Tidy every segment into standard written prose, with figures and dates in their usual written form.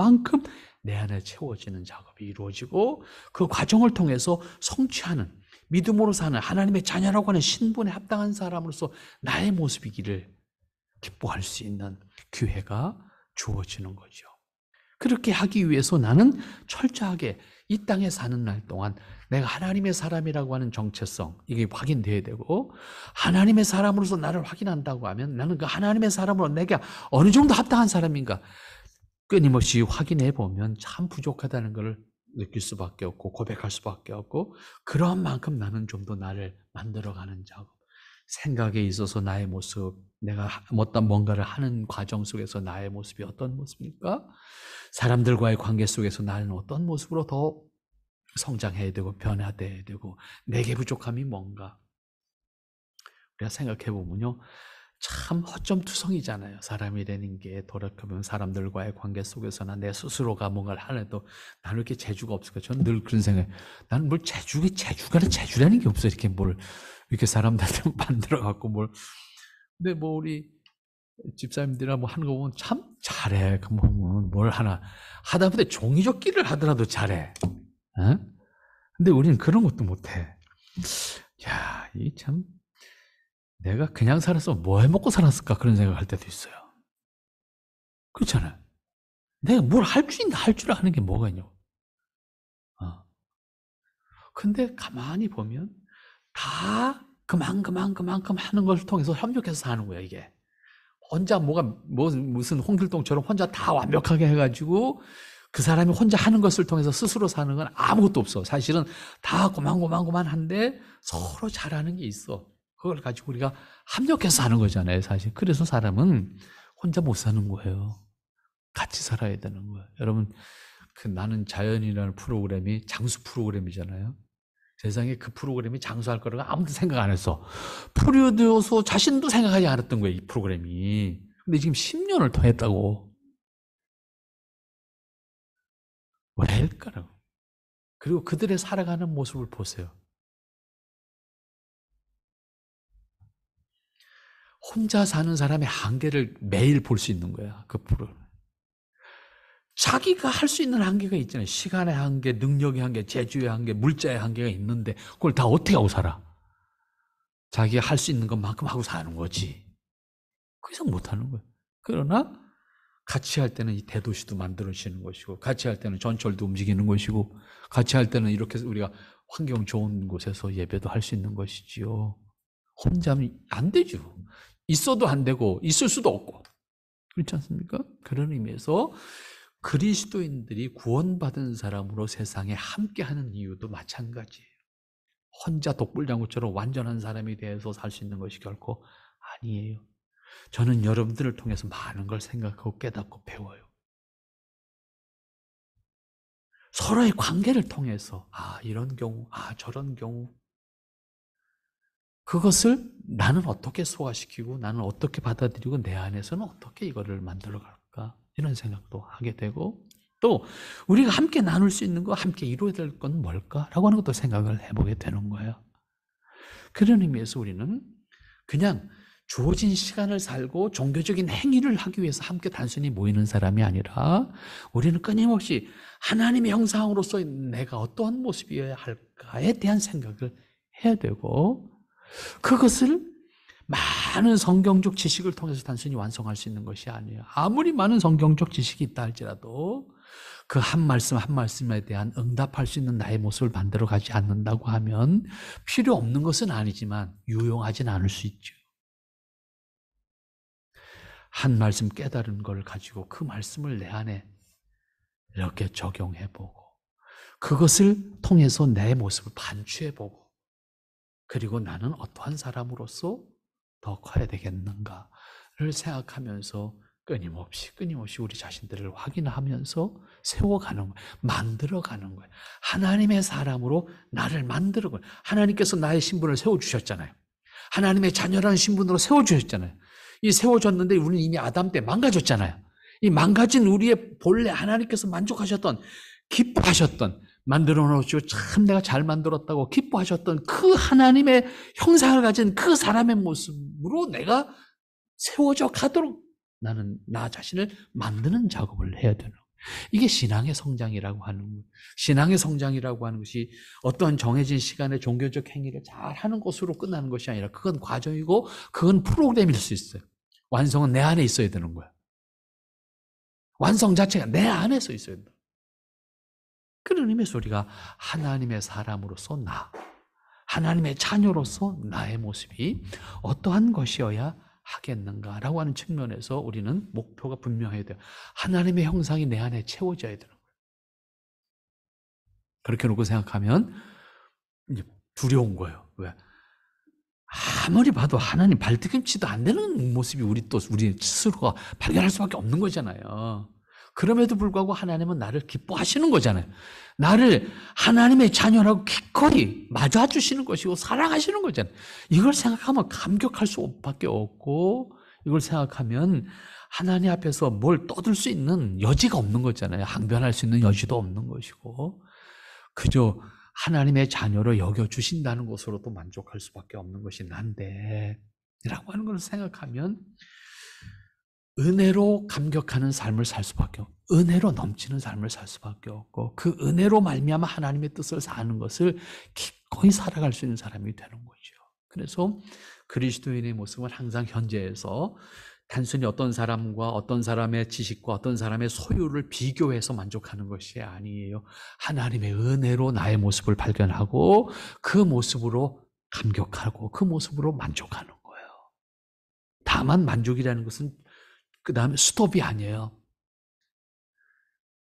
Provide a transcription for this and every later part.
만큼 내 안에 채워지는 작업이 이루어지고 그 과정을 통해서 성취하는, 믿음으로 사는 하나님의 자녀라고 하는 신분에 합당한 사람으로서 나의 모습이기를 기뻐할 수 있는 기회가 주어지는 거죠. 그렇게 하기 위해서 나는 철저하게 이 땅에 사는 날 동안 내가 하나님의 사람이라고 하는 정체성, 이게 확인돼야 되고, 하나님의 사람으로서 나를 확인한다고 하면 나는 그 하나님의 사람으로 내가 어느 정도 합당한 사람인가 끊임없이 확인해 보면 참 부족하다는 것을 느낄 수밖에 없고 고백할 수밖에 없고, 그런 만큼 나는 좀 더 나를 만들어가는 작업, 생각에 있어서 나의 모습, 내가 어떤 뭔가를 하는 과정 속에서 나의 모습이 어떤 모습일까? 사람들과의 관계 속에서 나는 어떤 모습으로 더 성장해야 되고 변화돼야 되고, 내게 부족함이 뭔가? 우리가 생각해 보면요, 참 허점투성이잖아요. 사람이라는 게 돌아보면 사람들과의 관계 속에서나 내 스스로가 뭔가를 하려도 나는 이렇게 재주가 없을까? 저는 늘 그런 생각해요. 나는 뭘 재주라는 게 없어. 이렇게 뭘 이렇게 사람들한테 만들어갖고 뭘. 근데 뭐 우리 집사님들이나 뭐 하는 거 보면 참 잘해. 그 뭘 하나 하다 보면 종이접기를 하더라도 잘해. 어? 근데 우리는 그런 것도 못해. 야, 이 참 내가 그냥 살았으면 뭐 해먹고 살았을까 그런 생각할 때도 있어요. 그렇잖아요. 내가 뭘 할 줄 있나, 할 줄 아는 게 뭐가 있냐고. 근데 가만히 보면 다 그만큼 하는 걸 통해서 협력해서 사는 거야, 이게. 혼자 무슨 홍길동처럼 혼자 다 완벽하게 해가지고 그 사람이 혼자 하는 것을 통해서 스스로 사는 건 아무것도 없어. 사실은 다 고만고만한데 서로 잘하는 게 있어. 그걸 가지고 우리가 합력해서 사는 거잖아요, 사실. 그래서 사람은 혼자 못 사는 거예요. 같이 살아야 되는 거예요. 여러분, 그 나는 자연이라는 프로그램이 장수 프로그램이잖아요. 세상에 그 프로그램이 장수할 거라고 아무도 생각 안 했어. 프로듀서 자신도 생각하지 않았던 거예요, 이 프로그램이. 근데 지금 10년을 더 했다고. 왜일까요? 그리고 그들의 살아가는 모습을 보세요. 혼자 사는 사람의 한계를 매일 볼 수 있는 거야, 그 프로그램. 자기가 할 수 있는 한계가 있잖아요. 시간의 한계, 능력의 한계, 재주의 한계, 물자의 한계가 있는데 그걸 다 어떻게 하고 살아? 자기가 할 수 있는 것만큼 하고 사는 거지. 그 이상 못하는 거예요. 그러나 같이 할 때는 이 대도시도 만들어지는 것이고, 같이 할 때는 전철도 움직이는 것이고, 같이 할 때는 이렇게 우리가 환경 좋은 곳에서 예배도 할 수 있는 것이지요. 혼자면 안 되죠. 있어도 안 되고 있을 수도 없고. 그렇지 않습니까? 그런 의미에서 그리스도인들이 구원받은 사람으로 세상에 함께하는 이유도 마찬가지예요. 혼자 독불장구처럼 완전한 사람이 되어서 살 수 있는 것이 결코 아니에요. 저는 여러분들을 통해서 많은 걸 생각하고 깨닫고 배워요. 서로의 관계를 통해서 이런 경우, 저런 경우, 그것을 나는 어떻게 소화시키고 나는 어떻게 받아들이고 내 안에서는 어떻게 이거를 만들어 갈까, 이런 생각도 하게 되고, 또 우리가 함께 나눌 수 있는 거, 함께 이루어야 될 건 뭘까라고 하는 것도 생각을 해보게 되는 거예요. 그런 의미에서 우리는 그냥 주어진 시간을 살고 종교적인 행위를 하기 위해서 함께 단순히 모이는 사람이 아니라, 우리는 끊임없이 하나님의 형상으로서 내가 어떠한 모습이어야 할까에 대한 생각을 해야 되고, 그것을 많은 성경적 지식을 통해서 단순히 완성할 수 있는 것이 아니에요. 아무리 많은 성경적 지식이 있다 할지라도 그 한 말씀 한 말씀에 대한 응답할 수 있는 나의 모습을 만들어 가지 않는다고 하면 필요 없는 것은 아니지만 유용하진 않을 수 있죠. 한 말씀 깨달은 걸 가지고 그 말씀을 내 안에 이렇게 적용해보고, 그것을 통해서 내 모습을 반추해보고, 그리고 나는 어떠한 사람으로서 더 커야 되겠는가를 생각하면서 끊임없이 우리 자신들을 확인하면서 세워가는 거예요. 만들어가는 거예요. 하나님의 사람으로 나를 만드는 거예요. 하나님께서 나의 신분을 세워주셨잖아요. 하나님의 자녀라는 신분으로 세워주셨잖아요. 이 세워졌는데 우리는 이미 아담 때 망가졌잖아요. 이 망가진 우리의 본래 하나님께서 만족하셨던, 기뻐하셨던, 만들어 놓으시고 참 내가 잘 만들었다고 기뻐하셨던 그 하나님의 형상을 가진 그 사람의 모습으로 내가 세워져 가도록 나는 나 자신을 만드는 작업을 해야 되는 거예요. 이게 신앙의 성장이라고 하는 거예요. 신앙의 성장이라고 하는 것이 어떠한 정해진 시간에 종교적 행위를 잘 하는 것으로 끝나는 것이 아니라 그건 과정이고 그건 프로그램일 수 있어요. 완성은 내 안에 있어야 되는 거야. 완성 자체가 내 안에서 있어야 된다. 그런 의미에서 우리가 하나님의 사람으로서 하나님의 자녀로서 나의 모습이 어떠한 것이어야 하겠는가라고 하는 측면에서 우리는 목표가 분명해야 돼요. 하나님의 형상이 내 안에 채워져야 되는 거예요. 그렇게 놓고 생각하면 이제 두려운 거예요. 왜? 아무리 봐도 하나님 발뒤꿈치도 안 되는 모습이 우리 스스로가 발견할 수밖에 없는 거잖아요. 그럼에도 불구하고 하나님은 나를 기뻐하시는 거잖아요. 나를 하나님의 자녀라고 기꺼이 맞아주시는 것이고 사랑하시는 거잖아요. 이걸 생각하면 감격할 수밖에 없고, 이걸 생각하면 하나님 앞에서 뭘 떠들 수 있는 여지가 없는 거잖아요. 항변할 수 있는 여지도 없는 것이고, 그저 하나님의 자녀로 여겨주신다는 것으로도 만족할 수밖에 없는 것이 난데, 라고 하는 걸 생각하면 은혜로 감격하는 삶을 살 수밖에 없고, 은혜로 넘치는 삶을 살 수밖에 없고, 그 은혜로 말미암아 하나님의 뜻을 사는 것을 기꺼이 살아갈 수 있는 사람이 되는 거죠. 그래서 그리스도인의 모습은 항상 현재에서 단순히 어떤 사람과 어떤 사람의 지식과 어떤 사람의 소유를 비교해서 만족하는 것이 아니에요. 하나님의 은혜로 나의 모습을 발견하고 그 모습으로 감격하고 그 모습으로 만족하는 거예요. 다만 만족이라는 것은 그 다음에 스톱이 아니에요.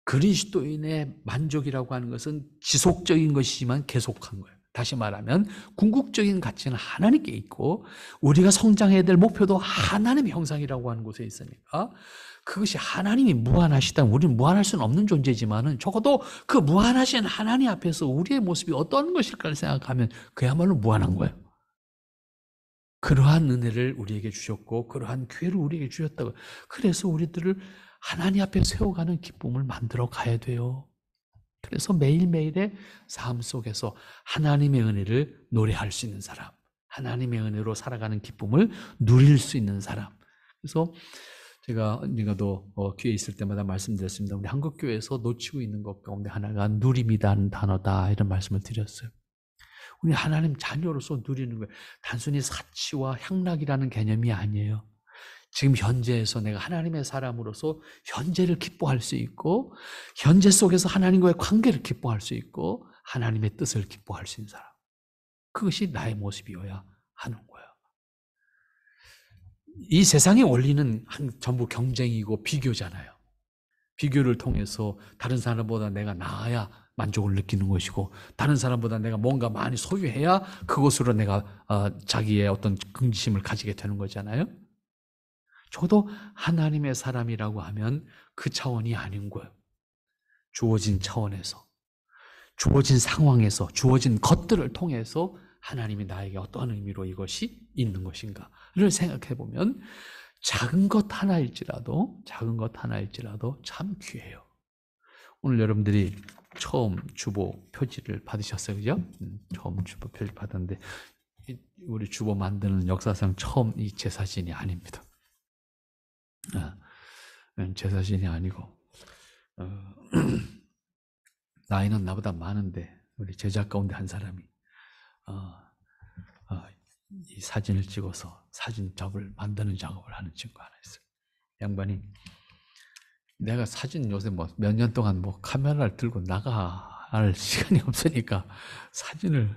그리스도인의 만족이라고 하는 것은 지속적인 것이지만 계속한 거예요. 다시 말하면 궁극적인 가치는 하나님께 있고 우리가 성장해야 될 목표도 하나님의 형상이라고 하는 곳에 있으니까 그것이 하나님이 무한하시다면 우리는 무한할 수는 없는 존재지만은 적어도 그 무한하신 하나님 앞에서 우리의 모습이 어떤 것일까를 생각하면 그야말로 무한한 거예요. 그러한 은혜를 우리에게 주셨고 그러한 기회를 우리에게 주셨다고. 그래서 우리들을 하나님 앞에 세워가는 기쁨을 만들어 가야 돼요. 그래서 매일매일의 삶 속에서 하나님의 은혜를 노래할 수 있는 사람, 하나님의 은혜로 살아가는 기쁨을 누릴 수 있는 사람. 그래서 제가 언젠가도 기회 있을 때마다 말씀드렸습니다. 우리 한국교회에서 놓치고 있는 것 가운데 하나가 누림이라는 단어다, 이런 말씀을 드렸어요. 우리 하나님 자녀로서 누리는 거예요. 단순히 사치와 향락이라는 개념이 아니에요. 지금 현재에서 내가 하나님의 사람으로서 현재를 기뻐할 수 있고 현재 속에서 하나님과의 관계를 기뻐할 수 있고 하나님의 뜻을 기뻐할 수 있는 사람. 그것이 나의 모습이어야 하는 거예요. 이 세상의 원리는 전부 경쟁이고 비교잖아요. 비교를 통해서 다른 사람보다 내가 나아야 만족을 느끼는 것이고 다른 사람보다 내가 뭔가 많이 소유해야 그것으로 내가 자기의 어떤 긍지심을 가지게 되는 거잖아요. 저도 하나님의 사람이라고 하면 그 차원이 아닌 거예요. 주어진 차원에서, 주어진 상황에서, 주어진 것들을 통해서 하나님이 나에게 어떠한 의미로 이것이 있는 것인가를 생각해 보면 작은 것 하나일지라도 참 귀해요. 오늘 여러분들이 처음 주보 표지를 받으셨어요, 그죠? 처음 주보 표지 받았는데 우리 주보 만드는 역사상 처음 이 제 사진이 아닙니다. 제 사진이 아니고 나이는 나보다 많은데 우리 제작 가운데 한 사람이 이 사진을 찍어서 사진첩을 만드는 작업을 하는 친구가 하나 있어요. 양반이 내가 사진 요새 뭐 몇 년 동안 뭐 카메라를 들고 나갈 시간이 없으니까 사진을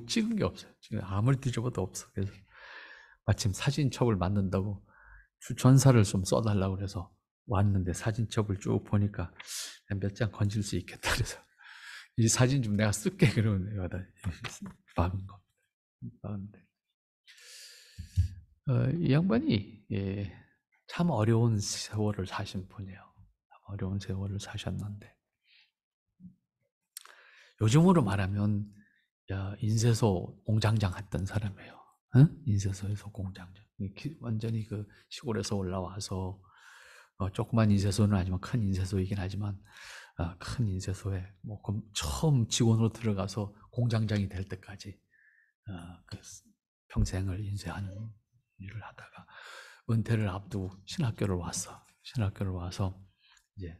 찍은 게 없어요. 지금 아무리 뒤져봐도 없어. 그래서 마침 사진첩을 만든다고 전사를 좀 써달라고 그래서 왔는데 사진첩을 쭉 보니까 몇 장 건질 수 있겠다 그래서 이 사진 좀 내가 쓸게 그러면 내가 다 박은 거. 이 양반이 참 어려운 세월을 사신 분이에요. 어려운 세월을 사셨는데 요즘으로 말하면 인쇄소 공장장 했던 사람이에요. 응? 인쇄소에서 공장장. 완전히 그 시골에서 올라와서 조그만 인쇄소는 아니지만 큰 인쇄소이긴 하지만 큰 인쇄소에 뭐 처음 직원으로 들어가서 공장장이 될 때까지 그 평생을 인쇄하는 일을 하다가 은퇴를 앞두고 신학교를 와서 이제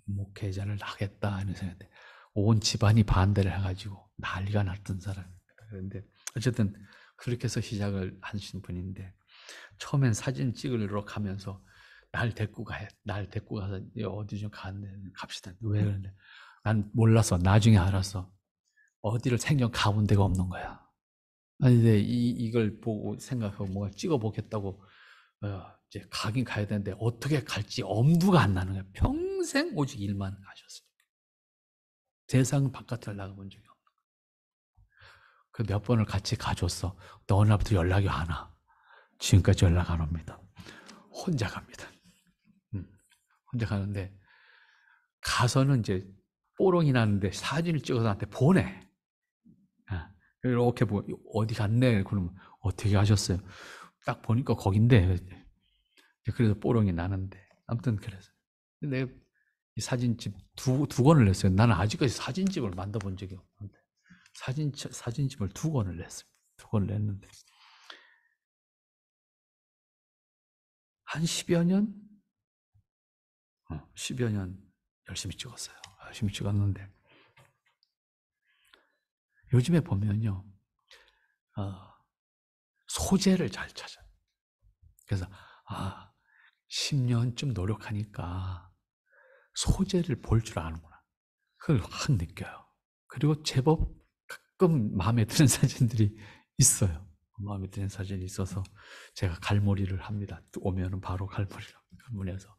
목회자를 하겠다 하는 생각인데 온 집안이 반대를 해가지고 난리가 났던 사람입니다. 그런데 어쨌든 그렇게 해서 시작을 하신 분인데 처음엔 사진 찍으러 가면서 날 데리고 가서 어디 좀 갑시다. 왜 그러는데 난 몰라서 나중에 알았어. 어디를 생전 가본 데가 없는 거야. 아니, 근데 이걸 보고 생각하고 뭔가 찍어보겠다고 이제 가긴 가야 되는데 어떻게 갈지 엄두가 안 나는 거야. 평생 오직 일만 하셨어요. 세상 바깥을 나가본 적이 없는 거야. 그 몇 번을 같이 가줬어. 근데 어느 날부터 연락이 안 와. 지금까지 연락 안 옵니다. 혼자 갑니다. 혼자 가는데 가서는 이제 뽀롱이 나는데 사진을 찍어서 나한테 보내. 이렇게 어디 갔네. 그러면 어떻게 하셨어요? 딱 보니까 거긴데. 그래서 뽀롱이 나는데 아무튼 그래서 내가 이 사진집 두 권을 냈어요. 나는 아직까지 사진집을 만들어 본 적이 없는데 사진집을 두 권을 냈습니다. 두 권을 냈는데 한 10여 년? 10여 년 열심히 찍었어요. 열심히 찍었는데 요즘에 보면요 소재를 잘 찾아요. 그래서 10년쯤 노력하니까 소재를 볼 줄 아는구나. 그걸 확 느껴요. 그리고 제법 가끔 마음에 드는 사진들이 있어요. 마음에 드는 사진이 있어서 제가 갈무리를 합니다. 오면은 바로 갈무리해서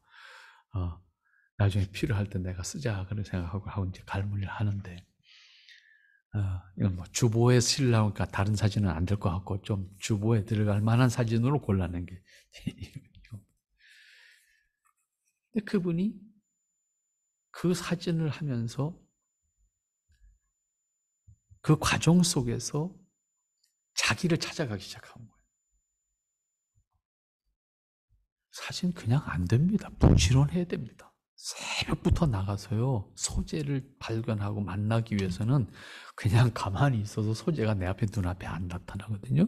나중에 필요할 때 내가 쓰자 그런 생각하고 이제 갈무리를 하는데 이건 뭐 주보에 쓰려니까 다른 사진은 안 될 것 같고 좀 주보에 들어갈 만한 사진으로 골라낸 게 근데 그분이 그 사진을 하면서 그 과정 속에서 자기를 찾아가기 시작한 거예요. 사진 그냥 안 됩니다. 부지런해야 됩니다. 새벽부터 나가서요. 소재를 발견하고 만나기 위해서는 그냥 가만히 있어서 소재가 내 앞에 눈앞에 안 나타나거든요.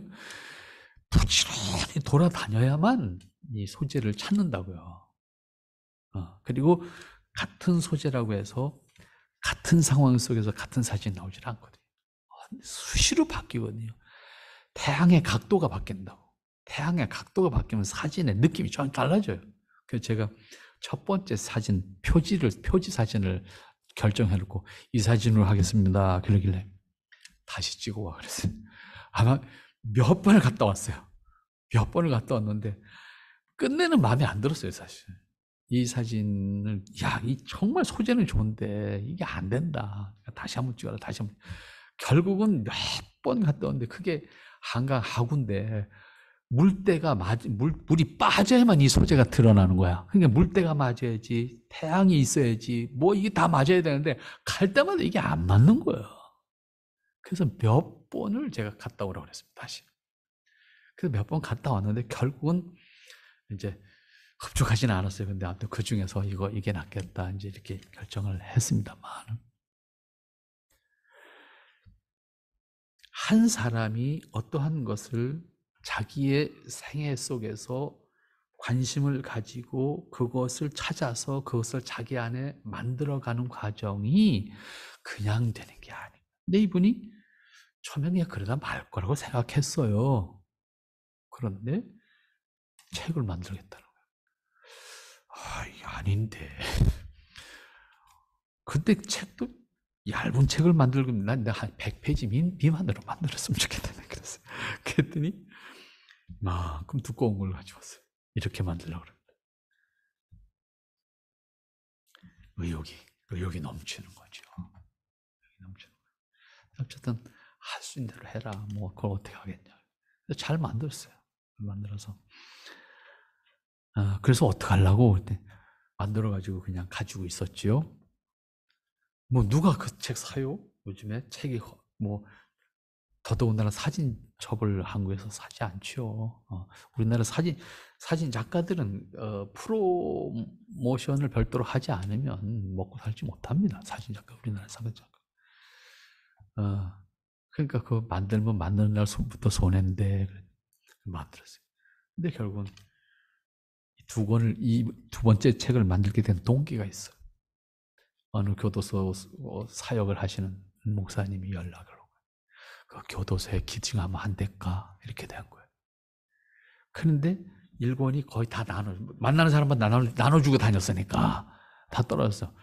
부지런히 돌아다녀야만 이 소재를 찾는다고요. 그리고 같은 소재라고 해서 같은 상황 속에서 같은 사진이 나오질 않거든요. 수시로 바뀌거든요. 태양의 각도가 바뀐다고. 태양의 각도가 바뀌면 사진의 느낌이 좀 달라져요. 그래서 제가 첫 번째 사진, 표지 사진을 결정해놓고 이 사진으로 하겠습니다. 그러길래 다시 찍어와 그랬어요. 아마 몇 번을 갔다 왔어요. 몇 번을 갔다 왔는데 끝내는 마음에 안 들었어요, 사실. 이 사진을 이 정말 소재는 좋은데 이게 안 된다. 다시 한번 찍어라. 다시 한번. 결국은 몇 번 갔다 왔는데 그게 한강 하구인데 물이 빠져야만 이 소재가 드러나는 거야. 그러니까 물때가 맞아야지, 태양이 있어야지, 뭐 이게 다 맞아야 되는데 갈 때마다 이게 안 맞는 거예요. 그래서 몇 번을 제가 갔다 오라고 그랬습니다. 다시. 그래서 몇 번 갔다 왔는데 결국은 이제 흡족하지는 않았어요. 근데 아무튼 그 중에서 이게 낫겠다 이제 이렇게 결정을 했습니다만 한 사람이 어떠한 것을 자기의 생애 속에서 관심을 가지고 그것을 찾아서 그것을 자기 안에 만들어가는 과정이 그냥 되는 게 아니에요. 근데 이분이 처음에 그러다 말 거라고 생각했어요. 그런데 책을 만들겠다는 거예요. 이게 아닌데. 근데 책도 얇은 책을 만들고 난 한 100페이지 미만으로 만들었으면 좋겠다. 그랬어요. 그랬더니 그럼 두꺼운 걸 가져왔어요. 이렇게 만들려고 그럽니다. 의욕이 넘치는 거죠. 어쨌든 할 수 있는 대로 해라. 뭐 그걸 어떻게 하겠냐. 잘 만들었어요. 만들어서 그래서 어떻게 하려고 그때 만들어가지고 그냥 가지고 있었지요. 뭐 누가 그 책 사요? 요즘에 책이 뭐 더더군다나 사진첩을 한국에서 사지 않죠. 우리나라 사진 작가들은 프로모션을 별도로 하지 않으면 먹고 살지 못합니다. 사진 작가, 우리나라 사진 작가. 그러니까 그 만들면 만드는 날부터 손해인데 만들었어요. 근데 결국은 이 두 번째 책을 만들게 된 동기가 있어요. 어느 교도소 사역을 하시는 목사님이 연락을 오고 그 교도소에 기증하면 안 될까 이렇게 된 거예요. 그런데 일권이 거의 다 만나는 사람만 나눠주고 다녔으니까 다 떨어졌어.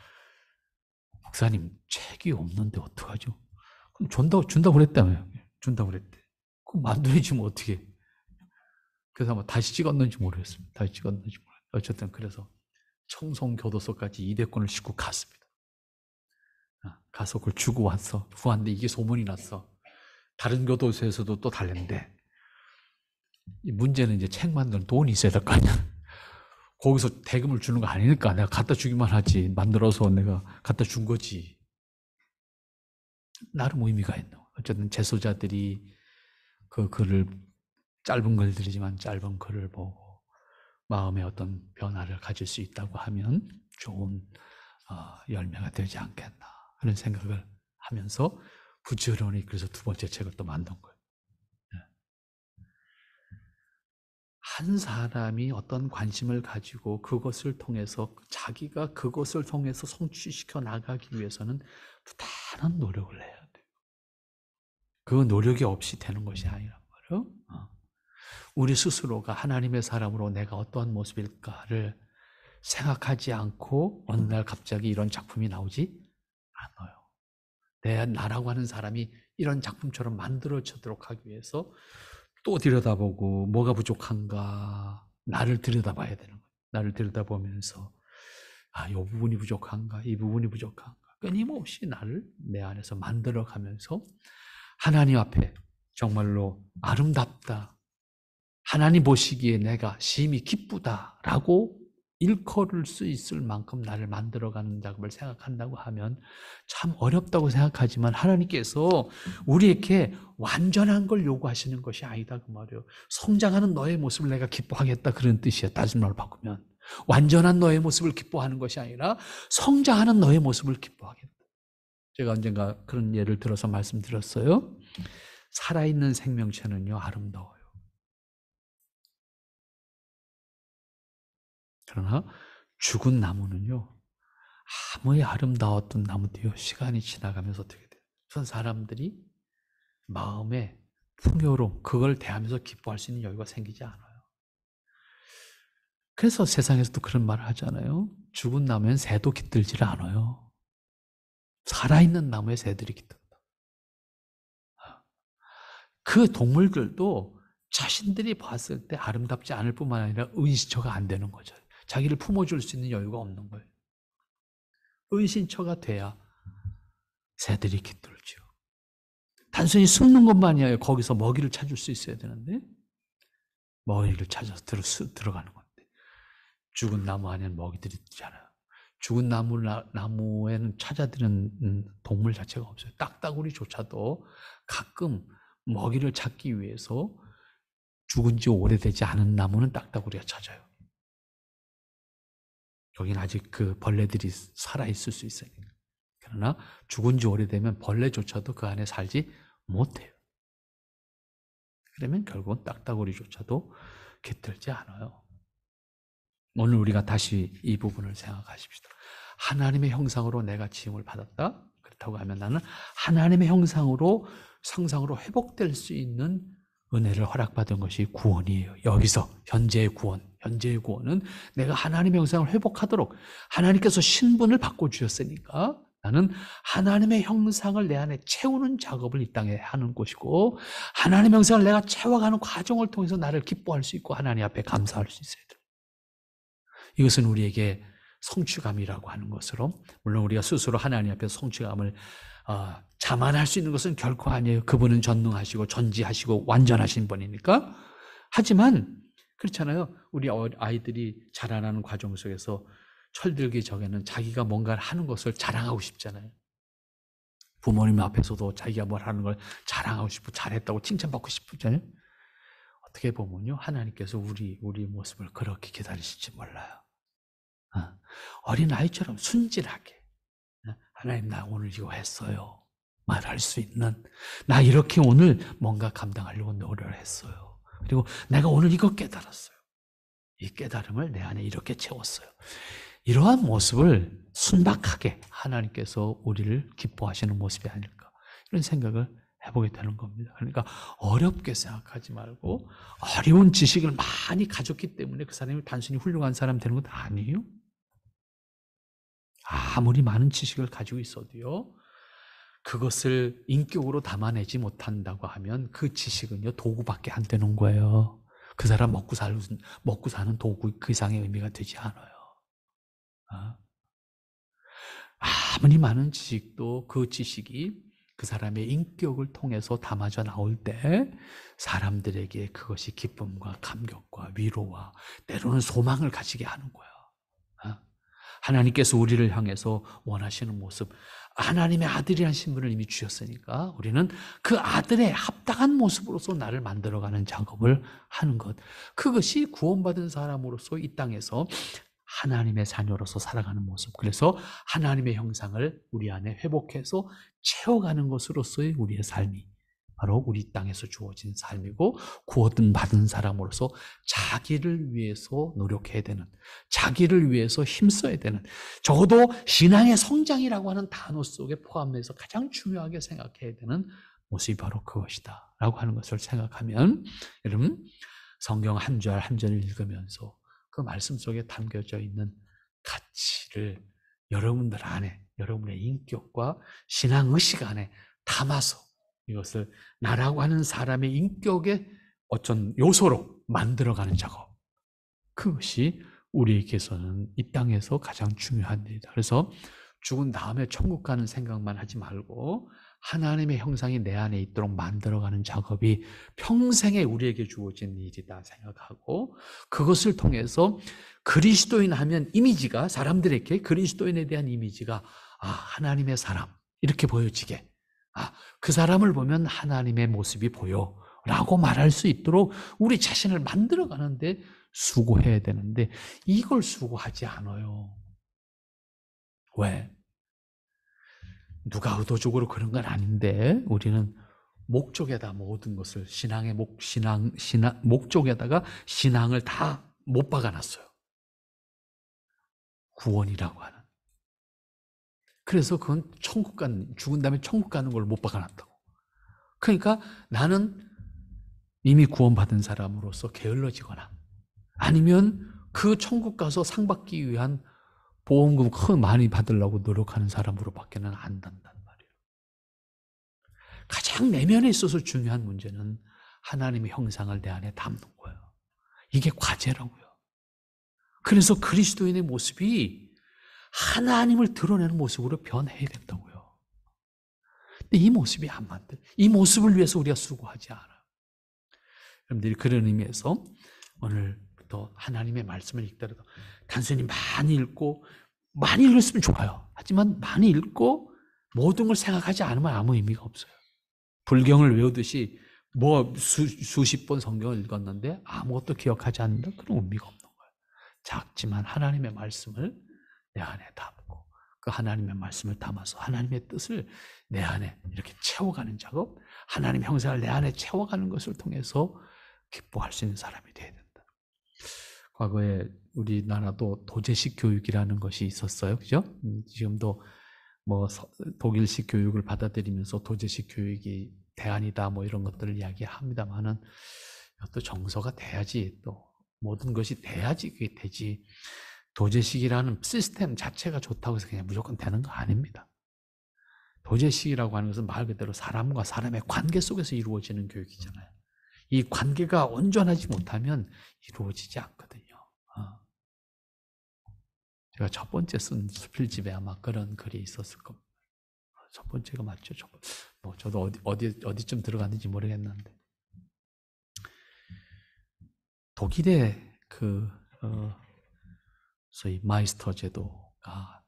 목사님 책이 없는데 어떡하죠? 그럼 준다고 그랬다며요. 준다고 그랬대. 그럼 만들어주면 어떻게? 그래서 아마 다시 찍었는지 모르겠습니다. 다시 찍었는지 모르겠어요. 어쨌든 그래서 청송교도소까지 200권을 싣고 갔습니다. 가서 그걸 주고 왔는데 이게 소문이 났어. 다른 교도소에서도 또 달랬는데 문제는 이제 책 만드는 돈이 있어야 될 거 아니야. 거기서 대금을 주는 거 아니니까 내가 갖다 주기만 하지. 만들어서 내가 갖다 준 거지. 나름 의미가 있는 거야. 어쨌든 재소자들이 그 글을 짧은 글들이지만 짧은 글을 보고 마음의 어떤 변화를 가질 수 있다고 하면 좋은 열매가 되지 않겠나 그런 생각을 하면서 부지런히 그래서 두 번째 책을 또 만든 거예요. 한 사람이 어떤 관심을 가지고 그것을 통해서 자기가 그것을 통해서 성취시켜 나가기 위해서는 부단한 노력을 해야 돼요. 그 노력이 없이 되는 것이 아니란 말이에요. 우리 스스로가 하나님의 사람으로 내가 어떠한 모습일까를 생각하지 않고 어느 날 갑자기 이런 작품이 나오지 않아요. 나라고 하는 사람이 이런 작품처럼 만들어지도록 하기 위해서 또 들여다보고 뭐가 부족한가 나를 들여다봐야 되는 거예요. 나를 들여다보면서 이 부분이 부족한가 이 부분이 부족한가 끊임없이 나를 내 안에서 만들어가면서 하나님 앞에 정말로 아름답다 하나님 보시기에 내가 심히 기쁘다라고 일컬을 수 있을 만큼 나를 만들어가는 작업을 생각한다고 하면 참 어렵다고 생각하지만 하나님께서 우리에게 완전한 걸 요구하시는 것이 아니다 그 말이에요. 성장하는 너의 모습을 내가 기뻐하겠다 그런 뜻이에요. 다시 말로 바꾸면 완전한 너의 모습을 기뻐하는 것이 아니라 성장하는 너의 모습을 기뻐하겠다. 제가 언젠가 그런 예를 들어서 말씀드렸어요. 살아있는 생명체는요 아름다워요. 그러나 죽은 나무는요 아무리 아름다웠던 나무도요 시간이 지나가면서 어떻게 돼요? 우선 사람들이 마음에 풍요로움 그걸 대하면서 기뻐할 수 있는 여유가 생기지 않아요. 그래서 세상에서도 그런 말을 하잖아요. 죽은 나무엔 새도 깃들지를 않아요. 살아있는 나무에 새들이 깃든다. 그 동물들도 자신들이 봤을 때 아름답지 않을 뿐만 아니라 은신처가 안 되는 거죠. 자기를 품어줄 수 있는 여유가 없는 거예요. 은신처가 돼야 새들이 깃들죠. 단순히 숨는 것만이 아니라 거기서 먹이를 찾을 수 있어야 되는데 먹이를 찾아서 들어가는 건데 죽은 나무 안에는 먹이들이 있잖아요. 죽은 나무에는 찾아드는 동물 자체가 없어요. 딱따구리조차도 가끔 먹이를 찾기 위해서 죽은 지 오래되지 않은 나무는 딱따구리가 찾아요. 여기는 아직 그 벌레들이 살아있을 수 있어요. 그러나 죽은 지 오래되면 벌레조차도 그 안에 살지 못해요. 그러면 결국은 딱따구리조차도 깃들지 않아요. 오늘 우리가 다시 이 부분을 생각하십시다. 하나님의 형상으로 내가 지음을 받았다? 그렇다고 하면 나는 하나님의 형상으로 상상으로 회복될 수 있는 은혜를 허락받은 것이 구원이에요. 여기서 현재의 구원은 내가 하나님의 형상을 회복하도록 하나님께서 신분을 바꿔주셨으니까 나는 하나님의 형상을 내 안에 채우는 작업을 이 땅에 하는 것이고 하나님의 형상을 내가 채워가는 과정을 통해서 나를 기뻐할 수 있고 하나님 앞에 감사할 수 있어야 돼요. 이것은 우리에게 성취감이라고 하는 것으로 물론 우리가 스스로 하나님 앞에 성취감을 자만할 수 있는 것은 결코 아니에요. 그분은 전능하시고 전지하시고 완전하신 분이니까. 하지만 그렇잖아요. 우리 아이들이 자라나는 과정 속에서 철들기 전에는 자기가 뭔가를 하는 것을 자랑하고 싶잖아요. 부모님 앞에서도 자기가 뭘 하는 걸 자랑하고 싶고 잘했다고 칭찬받고 싶잖아요. 어떻게 보면요, 하나님께서 우리 모습을 그렇게 기다리실지 몰라요. 어린아이처럼 순진하게 하나님 나 오늘 이거 했어요 말할 수 있는 나 이렇게 오늘 뭔가 감당하려고 노력을 했어요. 그리고 내가 오늘 이거 깨달았어요. 이 깨달음을 내 안에 이렇게 채웠어요. 이러한 모습을 순박하게 하나님께서 우리를 기뻐하시는 모습이 아닐까, 이런 생각을 해보게 되는 겁니다. 그러니까 어렵게 생각하지 말고, 어려운 지식을 많이 가졌기 때문에 그 사람이 단순히 훌륭한 사람 되는 것 아니에요. 아무리 많은 지식을 가지고 있어도요, 그것을 인격으로 담아내지 못한다고 하면 그 지식은요, 도구밖에 안 되는 거예요. 그 사람 먹고 사는 도구 그 이상의 의미가 되지 않아요. 아무리 많은 지식도 그 지식이 그 사람의 인격을 통해서 담아져 나올 때 사람들에게 그것이 기쁨과 감격과 위로와 때로는 소망을 가지게 하는 거예요. 하나님께서 우리를 향해서 원하시는 모습, 하나님의 아들이라는 신분을 이미 주셨으니까 우리는 그 아들의 합당한 모습으로서 나를 만들어가는 작업을 하는 것, 그것이 구원받은 사람으로서 이 땅에서 하나님의 자녀로서 살아가는 모습, 그래서 하나님의 형상을 우리 안에 회복해서 채워가는 것으로서의 우리의 삶이 바로 우리 땅에서 주어진 삶이고, 구원받은 사람으로서 자기를 위해서 노력해야 되는, 자기를 위해서 힘써야 되는, 적어도 신앙의 성장이라고 하는 단어 속에 포함해서 가장 중요하게 생각해야 되는 모습이 바로 그것이다 라고 하는 것을 생각하면, 여러분 성경 한 절 한 절을 읽으면서 그 말씀 속에 담겨져 있는 가치를 여러분들 안에, 여러분의 인격과 신앙의식 안에 담아서 이것을 나라고 하는 사람의 인격의 어떤 요소로 만들어가는 작업, 그것이 우리에게서는 이 땅에서 가장 중요한 일이다. 그래서 죽은 다음에 천국 가는 생각만 하지 말고 하나님의 형상이 내 안에 있도록 만들어가는 작업이 평생에 우리에게 주어진 일이다 생각하고, 그것을 통해서 그리스도인 하면 이미지가, 사람들에게 그리스도인에 대한 이미지가 하나님의 사람 이렇게 보여지게, 그 사람을 보면 하나님의 모습이 보여 라고 말할 수 있도록 우리 자신을 만들어가는데 수고해야 되는데, 이걸 수고하지 않아요. 왜? 누가 의도적으로 그런 건 아닌데 우리는 목적에다 모든 것을, 신앙의 목적에다가 신앙을 다 못 박아놨어요. 구원이라고 하는. 그래서 그건 죽은 다음에 천국 가는 걸 못 박아놨다고. 그러니까 나는 이미 구원받은 사람으로서 게을러지거나, 아니면 그 천국 가서 상 받기 위한 보험금 많이 받으려고 노력하는 사람으로밖에는 안 된단 말이에요. 가장 내면에 있어서 중요한 문제는 하나님의 형상을 내 안에 담는 거예요. 이게 과제라고요. 그래서 그리스도인의 모습이 하나님을 드러내는 모습으로 변해야 된다고요. 근데 이 모습이 안 만들, 이 모습을 위해서 우리가 수고하지 않아요. 여러분들이 그런 의미에서 오늘부터 하나님의 말씀을 읽더라도 단순히 많이 읽고, 많이 읽었으면 좋아요. 하지만 많이 읽고 모든 걸 생각하지 않으면 아무 의미가 없어요. 불경을 외우듯이 수십 번 성경을 읽었는데 아무것도 기억하지 않는다? 그런 의미가 없는 거예요. 작지만 하나님의 말씀을 내 안에 담고, 그 하나님의 말씀을 담아서 하나님의 뜻을 내 안에 이렇게 채워가는 작업, 하나님의 형상을 내 안에 채워가는 것을 통해서 기뻐할 수 있는 사람이 되어야 된다. 과거에 우리나라도 도제식 교육이라는 것이 있었어요. 그죠? 지금도 독일식 교육을 받아들이면서 도제식 교육이 대안이다 이런 것들을 이야기합니다만은, 또 정서가 돼야지, 또 모든 것이 돼야지 그게 되지, 도제식이라는 시스템 자체가 좋다고 해서 그냥 무조건 되는 거 아닙니다. 도제식이라고 하는 것은 말 그대로 사람과 사람의 관계 속에서 이루어지는 교육이잖아요. 이 관계가 온전하지 못하면 이루어지지 않거든요. 제가 첫 번째 쓴 수필집에 아마 그런 글이 있었을 겁니다. 첫 번째가 맞죠? 저도 어디쯤 들어갔는지 모르겠는데, 독일의 소위 마이스터 제도가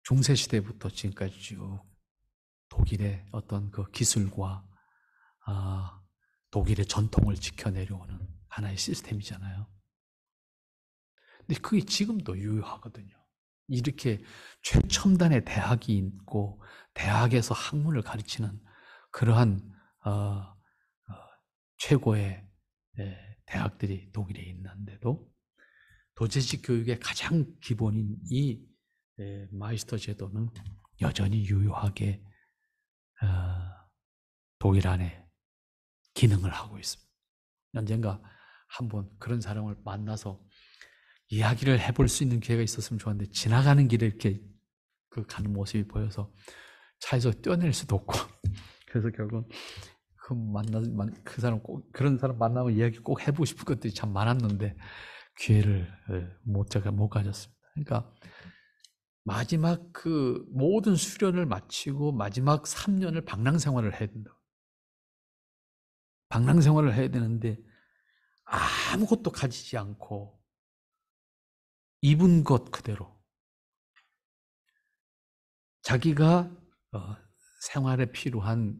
중세 시대부터 지금까지 쭉 독일의 어떤 그 기술과 독일의 전통을 지켜내려오는 하나의 시스템이잖아요. 근데 그게 지금도 유효하거든요. 이렇게 최첨단의 대학이 있고 대학에서 학문을 가르치는 그러한 최고의 대학들이 독일에 있는데도 도제식 교육의 가장 기본인 이 마이스터 제도는 여전히 유효하게 독일 안에 기능을 하고 있습니다. 언젠가 한번 그런 사람을 만나서 이야기를 해볼 수 있는 기회가 있었으면 좋았는데 지나가는 길에 이렇게 그 가는 모습이 보여서 차에서 뛰어낼 수도 없고 그래서 결국 그 사람 꼭 그런 사람 만나면 이야기 꼭 해보고 싶은 것들이 참 많았는데 기회를 못 가졌습니다. 그러니까 마지막 그 모든 수련을 마치고 마지막 3년을 방랑 생활을 해야 된다. 방랑 생활을 해야 되는데 아무것도 가지지 않고 입은 것 그대로 자기가 생활에 필요한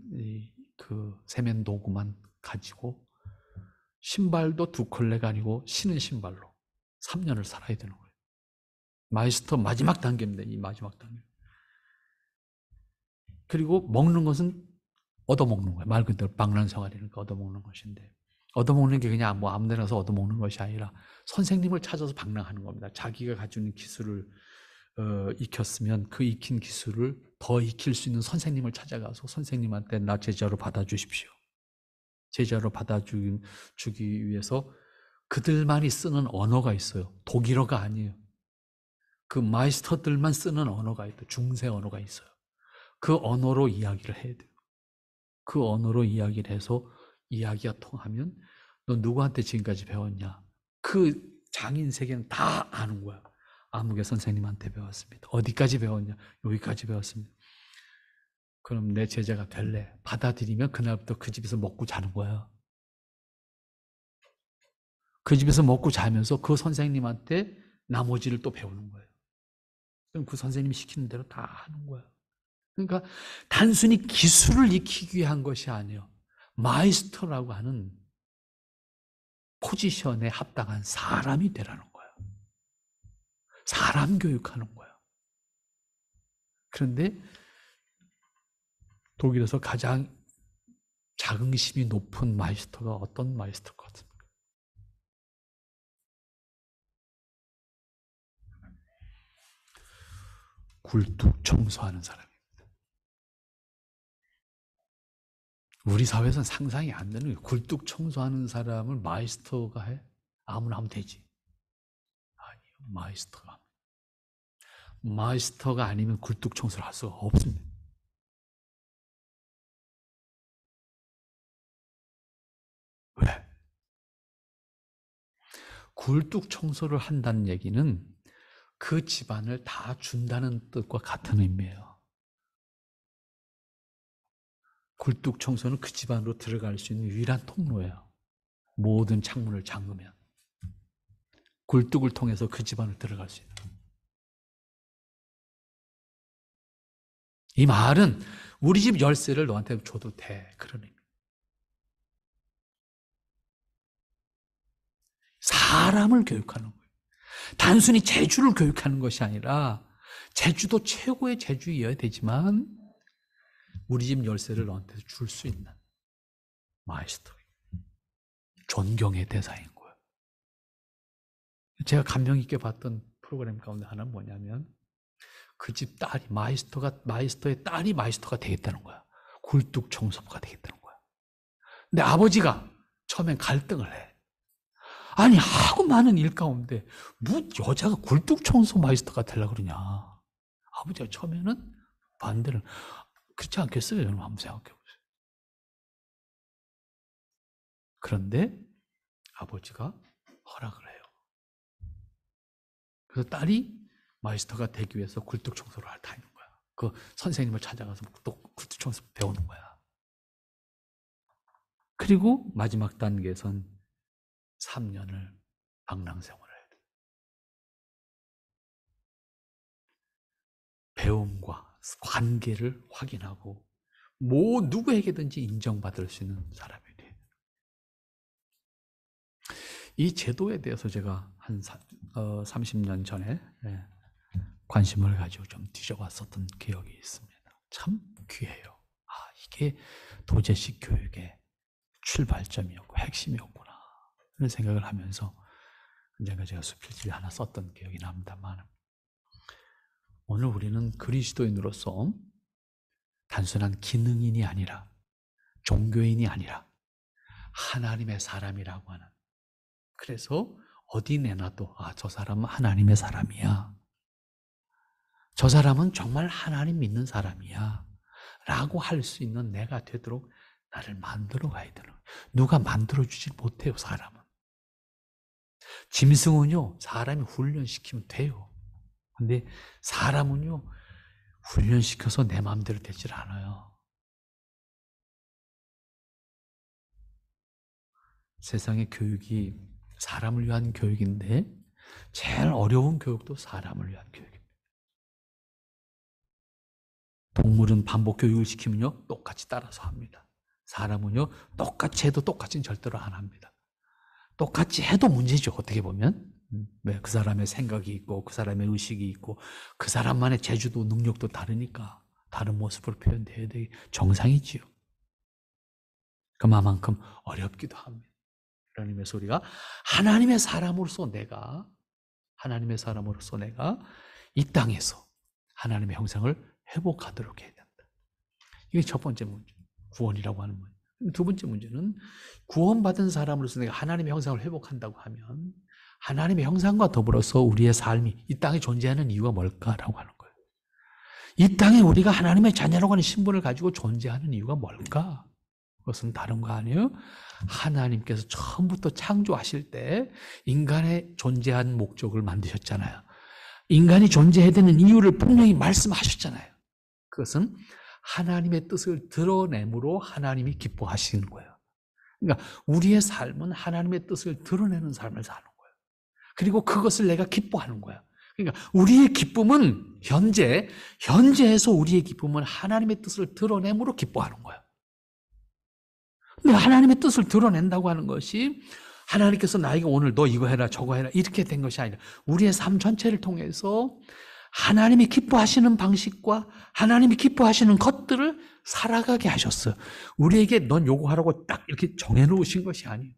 그 세면 도구만 가지고 신발도 두 컬레가 아니고 신은 신발로 3년을 살아야 되는 거예요. 마이스터 마지막 단계입니다. 이 마지막 단계. 그리고 먹는 것은 얻어먹는 거예요. 말 그대로 방랑생활이니까 얻어먹는 것인데 얻어먹는 게 그냥 뭐 아무 데나 가서 얻어먹는 것이 아니라 선생님을 찾아서 방랑하는 겁니다. 자기가 가지고 있는 기술을 익혔으면 그 익힌 기술을 더 익힐 수 있는 선생님을 찾아가서 선생님한테 나 제자로 받아주십시오. 제자로 받아주기 위해서 그들만이 쓰는 언어가 있어요. 독일어가 아니에요. 그 마이스터들만 쓰는 언어가 있어요. 중세 언어가 있어요. 그 언어로 이야기를 해야 돼요. 그 언어로 이야기를 해서 이야기가 통하면 너 누구한테 지금까지 배웠냐? 그 장인 세계는 다 아는 거야. 아무개 선생님한테 배웠습니다. 어디까지 배웠냐? 여기까지 배웠습니다. 그럼 내 제자가 될래? 받아들이면 그날부터 그 집에서 먹고 자는 거야. 그 집에서 먹고 자면서 그 선생님한테 나머지를 또 배우는 거예요. 그럼 그 선생님이 시키는 대로 다 하는 거야. 그러니까 단순히 기술을 익히기 위한 것이 아니에요. 마이스터라고 하는 포지션에 합당한 사람이 되라는 거예요. 사람 교육하는 거예요. 그런데 독일에서 가장 자긍심이 높은 마이스터가 어떤 마이스터 같습니까? 굴뚝 청소하는 사람입니다. 우리 사회에서는 상상이 안 되는 거예요. 굴뚝 청소하는 사람을 마이스터가 해? 아무나 하면 되지. 아니요, 마이스터가. 마이스터가 아니면 굴뚝 청소를 할 수가 없습니다. 왜? 굴뚝 청소를 한다는 얘기는 그 집안을 다 준다는 뜻과 같은 의미예요. 굴뚝 청소는 그 집안으로 들어갈 수 있는 유일한 통로예요. 모든 창문을 잠그면 굴뚝을 통해서 그 집안을 들어갈 수 있는. 이 말은 우리 집 열쇠를 너한테 줘도 돼. 그런 의미. 사람을 교육하는 거예요. 단순히 재주를 교육하는 것이 아니라 재주도 최고의 재주이어야 되지만 우리 집 열쇠를 너한테 줄 수 있는 마이스터. 존경의 대상인 거예요. 제가 감명 있게 봤던 프로그램 가운데 하나는 뭐냐면 그 집 딸이 마이스터의 딸이 마이스터가 되겠다는 거야. 굴뚝 청소부가 되겠다는 거야. 근데 아버지가 처음엔 갈등을 해. 아니 하고 많은 일 가운데 여자가 굴뚝 청소 마이스터가 되려고 그러냐. 아버지가 처음에는 반대를 그렇지 않겠어요? 여러분 한번 생각해 보세요. 그런데 아버지가 허락을 해요. 그래서 딸이 마이스터가 되기 위해서 굴뚝 청소를 다니는 거야. 그 선생님을 찾아가서 또 굴뚝 청소 배우는 거야. 그리고 마지막 단계에선 3년을 방랑생활을 해야 돼. 배움과 관계를 확인하고 누구에게든지 인정받을 수 있는 사람이 돼. 이 제도에 대해서 제가 한 30년 전에 관심을 가지고 좀 뒤져봤었던 기억이 있습니다. 참 귀해요. 이게 도제식 교육의 출발점이었고 핵심이었구나. 그런 생각을 하면서 언젠가 제가 수필집에 하나 썼던 기억이 납니다만, 오늘 우리는 그리스도인으로서 단순한 기능인이 아니라, 종교인이 아니라 하나님의 사람이라고 하는, 그래서 어디 내놔도 저 사람은 하나님의 사람이야, 저 사람은 정말 하나님 믿는 사람이야 라고 할 수 있는 내가 되도록 나를 만들어 가야 되는 거예요. 누가 만들어주지 못해요. 사람은. 짐승은요, 사람이 훈련시키면 돼요. 근데 사람은요, 훈련시켜서 내 마음대로 되질 않아요. 세상의 교육이 사람을 위한 교육인데 제일 어려운 교육도 사람을 위한 교육입니다. 동물은 반복 교육을 시키면요, 똑같이 따라서 합니다. 사람은요, 똑같이 해도 똑같이는 절대로 안 합니다. 똑같이 해도 문제죠, 어떻게 보면. 왜? 그 사람의 생각이 있고, 그 사람의 의식이 있고, 그 사람만의 재주도 능력도 다르니까 다른 모습으로 표현돼야 되기 정상이지요. 그만큼 어렵기도 합니다. 그런 의미에서 우리가 하나님의 사람으로서 내가 이 땅에서 하나님의 형상을 회복하도록 해야 된다. 이게 첫 번째 문제, 구원이라고 하는 문제. 두 번째 문제는 구원받은 사람으로서 내가 하나님의 형상을 회복한다고 하면 하나님의 형상과 더불어서 우리의 삶이 이 땅에 존재하는 이유가 뭘까라고 하는 거예요. 이 땅에 우리가 하나님의 자녀라고 하는 신분을 가지고 존재하는 이유가 뭘까? 그것은 다른 거 아니에요? 하나님께서 처음부터 창조하실 때 인간의 존재한 목적을 만드셨잖아요. 인간이 존재해야 되는 이유를 분명히 말씀하셨잖아요. 그것은 하나님의 뜻을 드러내므로 하나님이 기뻐하시는 거예요. 그러니까 우리의 삶은 하나님의 뜻을 드러내는 삶을 사는 거예요. 그리고 그것을 내가 기뻐하는 거예요. 그러니까 우리의 기쁨은 현재에서 우리의 기쁨은 하나님의 뜻을 드러내므로 기뻐하는 거예요. 근데 하나님의 뜻을 드러낸다고 하는 것이 하나님께서 나에게 오늘 너 이거 해라 저거 해라 이렇게 된 것이 아니라 우리의 삶 전체를 통해서 하나님이 기뻐하시는 방식과 하나님이 기뻐하시는 것들을 살아가게 하셨어요. 우리에게 넌 요거 하라고 딱 이렇게 정해놓으신 것이 아니에요.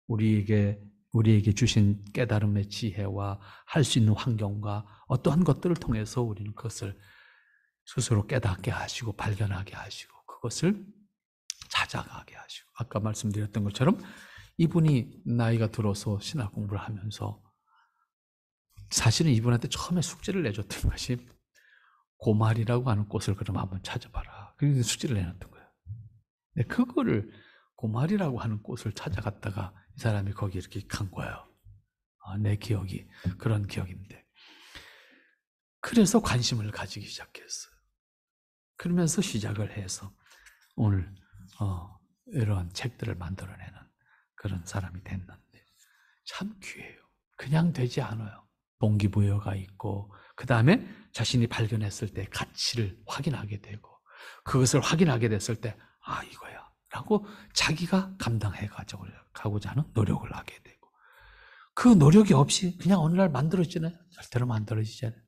우리에게 주신 깨달음의 지혜와 할 수 있는 환경과 어떠한 것들을 통해서 우리는 그것을 스스로 깨닫게 하시고 발견하게 하시고 그것을 찾아가게 하시고, 아까 말씀드렸던 것처럼 이분이 나이가 들어서 신학 공부를 하면서 사실은 이분한테 처음에 숙제를 내줬던 것이 고말이라고 하는 꽃을 그럼 한번 찾아봐라. 그래서 숙제를 내놨던 거예요. 근데 그거를 고말이라고 하는 꽃을 찾아갔다가 이 사람이 거기 이렇게 간 거예요. 내 기억이 그런 기억인데, 그래서 관심을 가지기 시작했어요. 그러면서 시작을 해서 오늘 이런 책들을 만들어내는 그런 사람이 됐는데 참 귀해요. 그냥 되지 않아요. 동기부여가 있고 그 다음에 자신이 발견했을 때 가치를 확인하게 되고 그것을 확인하게 됐을 때 이거야 라고 자기가 감당해 가고자 하는 노력을 하게 되고, 그 노력이 없이 그냥 어느 날 만들어지나요? 절대로 만들어지잖아요.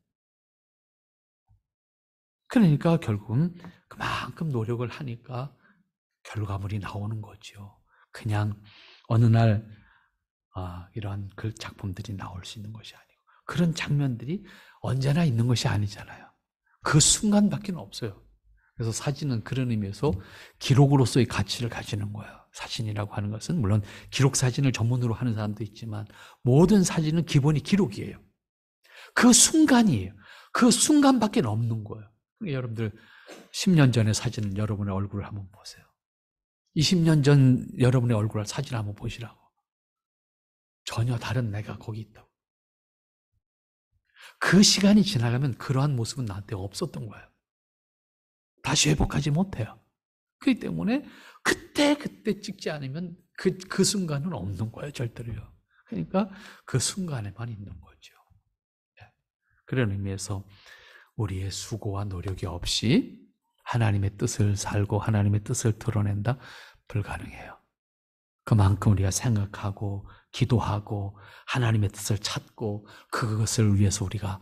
그러니까 결국은 그만큼 노력을 하니까 결과물이 나오는 거죠. 그냥 어느 날 이런 그 작품들이 나올 수 있는 것이 아니고 그런 장면들이 언제나 있는 것이 아니잖아요. 그 순간밖에 없어요. 그래서 사진은 그런 의미에서 기록으로서의 가치를 가지는 거예요. 사진이라고 하는 것은 물론 기록 사진을 전문으로 하는 사람도 있지만 모든 사진은 기본이 기록이에요. 그 순간이에요. 그 순간밖에 없는 거예요. 여러분들 10년 전의 사진을 여러분의 얼굴을 한번 보세요. 20년 전 여러분의 얼굴을 사진 한번 보시라고. 전혀 다른 내가 거기 있다고. 그 시간이 지나가면 그러한 모습은 나한테 없었던 거예요. 다시 회복하지 못해요. 그렇기 때문에 그때 찍지 않으면 그 순간은 없는 거예요. 절대로요. 그러니까 그 순간에만 있는 거죠. 그런 의미에서 우리의 수고와 노력이 없이 하나님의 뜻을 살고 하나님의 뜻을 드러낸다? 불가능해요. 그만큼 우리가 생각하고 기도하고 하나님의 뜻을 찾고 그것을 위해서 우리가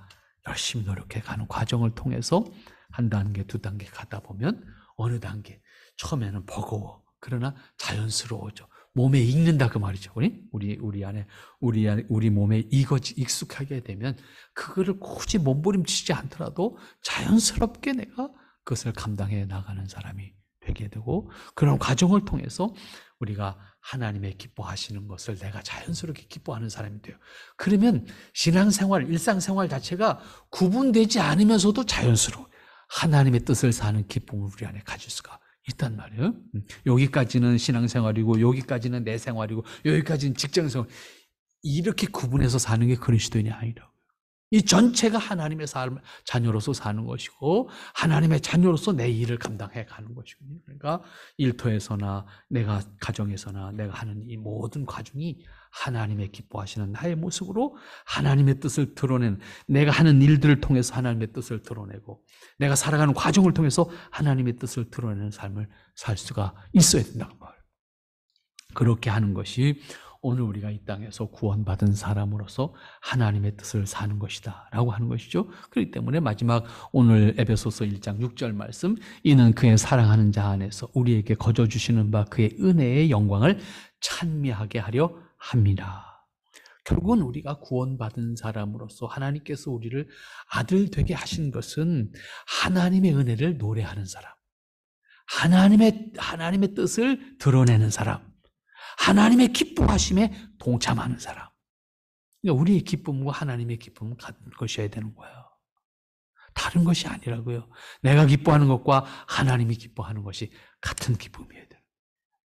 열심히 노력해가는 과정을 통해서 한 단계, 두 단계 가다 보면 어느 단계 처음에는 버거워. 그러나 자연스러워져. 몸에 익는다 그 말이죠. 우리 안에 우리 몸에 익숙하게 되면 그거를 굳이 몸부림치지 않더라도 자연스럽게 내가 그것을 감당해 나가는 사람이 되게 되고, 그런 과정을 통해서 우리가 하나님의 기뻐하시는 것을 내가 자연스럽게 기뻐하는 사람이 돼요. 그러면 신앙생활, 일상생활 자체가 구분되지 않으면서도 자연스러워 하나님의 뜻을 사는 기쁨을 우리 안에 가질 수가 있단 말이에요. 여기까지는 신앙생활이고, 여기까지는 내 생활이고, 여기까지는 직장생활, 이렇게 구분해서 사는 게 그리스도인이 아니라고요. 이 전체가 하나님의 자녀로서 사는 것이고, 하나님의 자녀로서 내 일을 감당해 가는 것이거든요. 그러니까 일터에서나 내가 가정에서나 내가 하는 이 모든 과정이 하나님의 기뻐하시는 나의 모습으로 하나님의 뜻을 드러내는, 내가 하는 일들을 통해서 하나님의 뜻을 드러내고, 내가 살아가는 과정을 통해서 하나님의 뜻을 드러내는 삶을 살 수가 있어야 된다고 말해요. 그렇게 하는 것이 오늘 우리가 이 땅에서 구원받은 사람으로서 하나님의 뜻을 사는 것이다 라고 하는 것이죠. 그렇기 때문에 마지막 오늘 에베소서 1장 6절 말씀, 이는 그의 사랑하는 자 안에서 우리에게 거저 주시는 바 그의 은혜의 영광을 찬미하게 하려 합니다. 결국은 우리가 구원받은 사람으로서 하나님께서 우리를 아들 되게 하신 것은 하나님의 은혜를 노래하는 사람, 하나님의 뜻을 드러내는 사람, 하나님의 기뻐하심에 동참하는 사람. 그러니까 우리의 기쁨과 하나님의 기쁨은 같은 것이어야 되는 거예요. 다른 것이 아니라고요. 내가 기뻐하는 것과 하나님이 기뻐하는 것이 같은 기쁨이어야 돼요.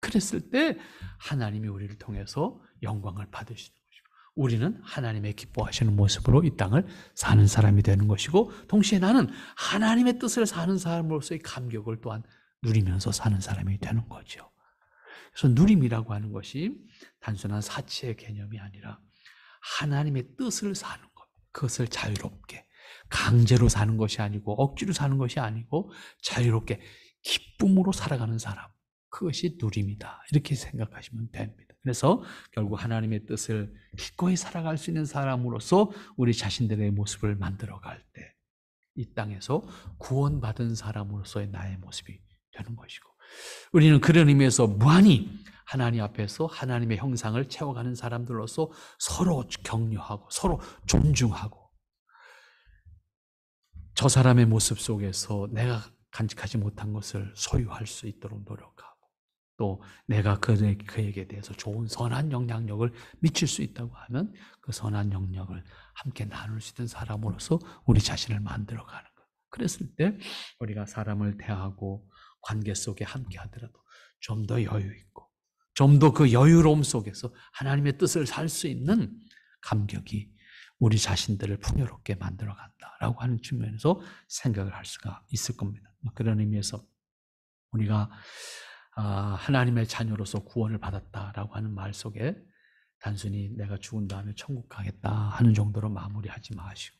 그랬을 때 하나님이 우리를 통해서 영광을 받으시는 것이고, 우리는 하나님의 기뻐하시는 모습으로 이 땅을 사는 사람이 되는 것이고, 동시에 나는 하나님의 뜻을 사는 사람으로서의 감격을 또한 누리면서 사는 사람이 되는 거죠. 그래서 누림이라고 하는 것이 단순한 사치의 개념이 아니라 하나님의 뜻을 사는 것, 그것을 자유롭게, 강제로 사는 것이 아니고 억지로 사는 것이 아니고 자유롭게 기쁨으로 살아가는 사람, 그것이 누림이다, 이렇게 생각하시면 됩니다. 그래서 결국 하나님의 뜻을 기꺼이 살아갈 수 있는 사람으로서 우리 자신들의 모습을 만들어갈 때 이 땅에서 구원받은 사람으로서의 나의 모습이 되는 것이고, 우리는 그런 의미에서 무한히 하나님 앞에서 하나님의 형상을 채워가는 사람들로서 서로 격려하고 서로 존중하고, 저 사람의 모습 속에서 내가 간직하지 못한 것을 소유할 수 있도록 노력하고, 또 내가 그에게 대해서 좋은 선한 영향력을 미칠 수 있다고 하면 그 선한 영향력을 함께 나눌 수 있는 사람으로서 우리 자신을 만들어가는 것. 그랬을 때 우리가 사람을 대하고 관계 속에 함께 하더라도 좀 더 여유 있고, 좀 더 그 여유로움 속에서 하나님의 뜻을 살 수 있는 감격이 우리 자신들을 풍요롭게 만들어 간다라고 하는 측면에서 생각을 할 수가 있을 겁니다. 그런 의미에서 우리가 하나님의 자녀로서 구원을 받았다라고 하는 말 속에 단순히 내가 죽은 다음에 천국 가겠다 하는 정도로 마무리하지 마시고,